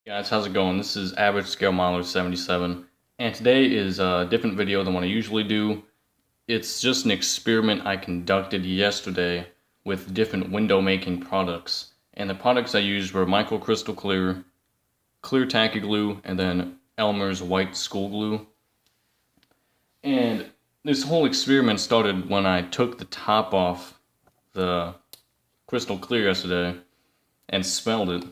Guys, how's it going? This is Average Scale Modeler 77, and today is a different video than what I usually do. It's just an experiment I conducted yesterday with different window making products, and the products I used were Krystal Klear, Clear Tacky Glue, and then Elmer's White School Glue. And this whole experiment started when I took the top off the Krystal Klear yesterday and smelled it.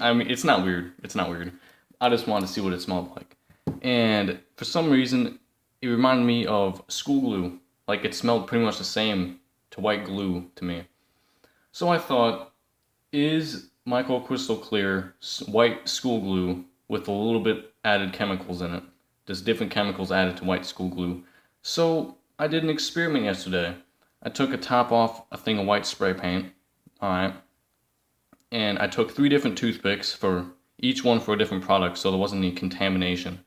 I mean, it's not weird. It's not weird. I just wanted to see what it smelled like. And for some reason, it reminded me of school glue. Like, it smelled pretty much the same to white glue to me. So I thought, is Krystal Klear white school glue with a little bit added chemicals in it? There's different chemicals added to white school glue. So I did an experiment yesterday. I took a top off a thing of white spray paint. Alright. And I took 3 different toothpicks for each one for a different product, so there wasn't any contamination.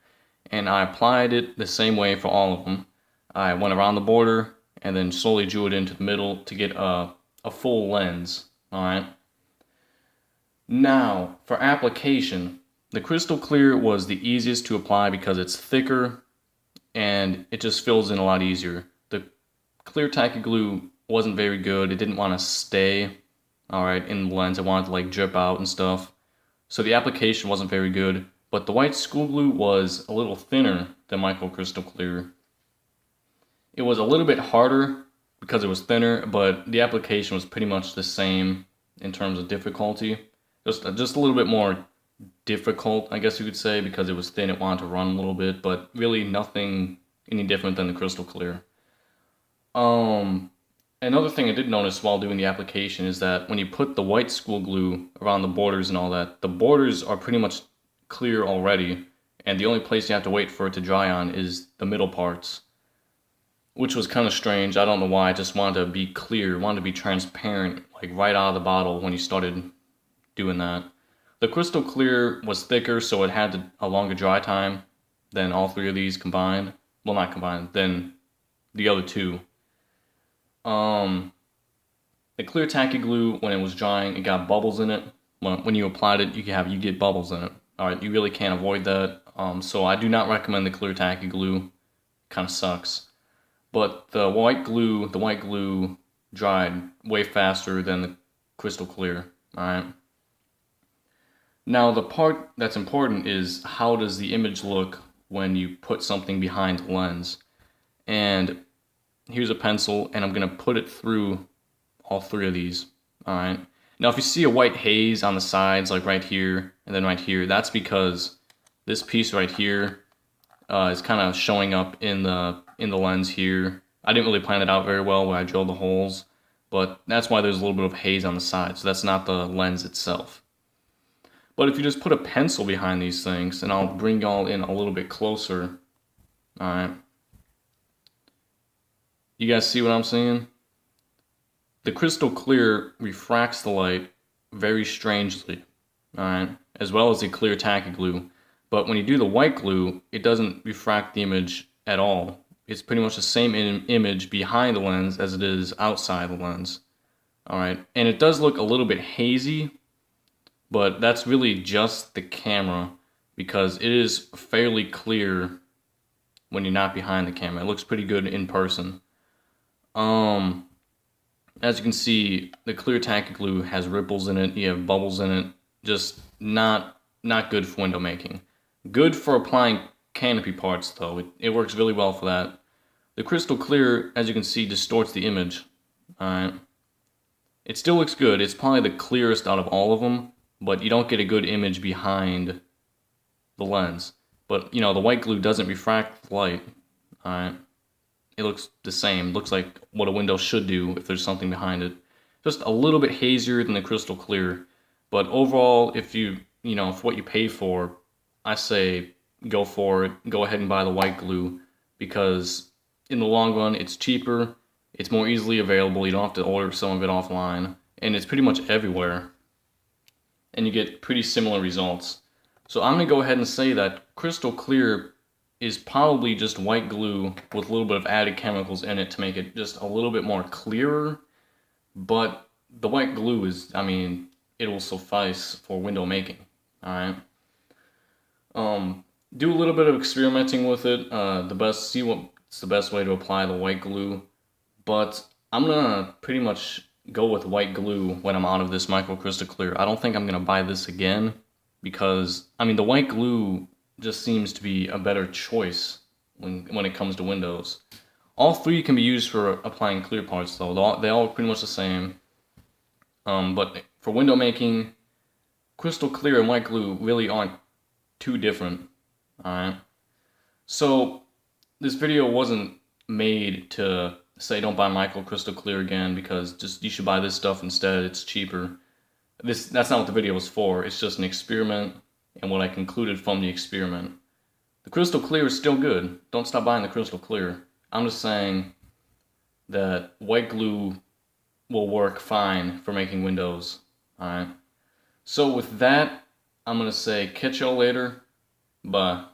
And I applied it the same way for all of them. I went around the border and then slowly drew it into the middle to get a full lens. Alright. Now, for application, the Krystal Klear was the easiest to apply because it's thicker and it just fills in a lot easier. The Clear Tacky Glue wasn't very good. It didn't want to stay. Alright, in the lens, I wanted to like drip out and stuff. So the application wasn't very good, but the white school glue was a little thinner than Krystal Klear. It was a little bit harder because it was thinner, but the application was pretty much the same in terms of difficulty. Just a little bit more difficult, I guess you could say, because it was thin, it wanted to run a little bit, but really nothing any different than the Krystal Klear. Another thing I did notice while doing the application is that when you put the white school glue around the borders and all that, the borders are pretty much clear already, and the only place you have to wait for it to dry on is the middle parts, which was kind of strange. I don't know why. I just wanted to be clear, wanted to be transparent, like right out of the bottle when you started doing that. The Krystal Klear was thicker, so it had a longer dry time than all 3 of these combined. Well, not combined, than the other 2. The Clear Tacky Glue, when it was drying, it got bubbles in it. When you applied it, you get bubbles in it. Alright, you really can't avoid that. So I do not recommend the Clear Tacky Glue. Kind of sucks. But the white glue dried way faster than the Krystal Klear. Alright. Now the part that's important is how does the image look when you put something behind the lens. And here's a pencil, and I'm going to put it through all 3 of these. Alright. Now if you see a white haze on the sides, like right here, and then right here, that's because this piece right here is kind of showing up in the lens here. I didn't really plan it out very well when I drilled the holes, but that's why there's a little bit of haze on the side, so that's not the lens itself. But if you just put a pencil behind these things, and I'll bring y'all in a little bit closer, alright. You guys see what I'm saying? The Krystal Klear refracts the light very strangely, alright, as well as the Clear Tacky Glue. But when you do the white glue, it doesn't refract the image at all. It's pretty much the same image behind the lens as it is outside the lens. Alright, and it does look a little bit hazy, but that's really just the camera because it is fairly clear when you're not behind the camera. It looks pretty good in person. As you can see, the Clear Tacky Glue has ripples in it, you have bubbles in it, just not good for window making. Good for applying canopy parts though, it works really well for that. The Krystal Klear, as you can see, distorts the image. Alright. It still looks good, it's probably the clearest out of all of them, but you don't get a good image behind the lens. But, you know, the white glue doesn't refract the light. Alright. It looks the same. It looks like what a window should do if there's something behind it. Just a little bit hazier than the Krystal Klear. But overall, if for what you pay for, I say go for it. Go ahead and buy the white glue because in the long run, it's cheaper. It's more easily available. You don't have to order some of it offline. And it's pretty much everywhere. And you get pretty similar results. So I'm going to go ahead and say that Krystal Klear is probably just white glue with a little bit of added chemicals in it to make it just a little bit more clearer. But the white glue is, I mean, it will suffice for window making. Alright. Do a little bit of experimenting with it. See what's the best way to apply the white glue. But I'm gonna pretty much go with white glue when I'm out of this Micro Krystal Klear. I don't think I'm gonna buy this again because I mean the white glue just seems to be a better choice when it comes to windows. All three can be used for applying clear parts though. They're all pretty much the same. But for window making, Krystal Klear and white glue really aren't too different. Alright. So this video wasn't made to say don't buy Micro Krystal Klear again because just you should buy this stuff instead, it's cheaper. That's not what the video was for. It's just an experiment and what I concluded from the experiment. The Krystal Klear is still good. Don't stop buying the Krystal Klear. I'm just saying that white glue will work fine for making windows. Alright. So with that, I'm gonna say catch y'all later. Bye.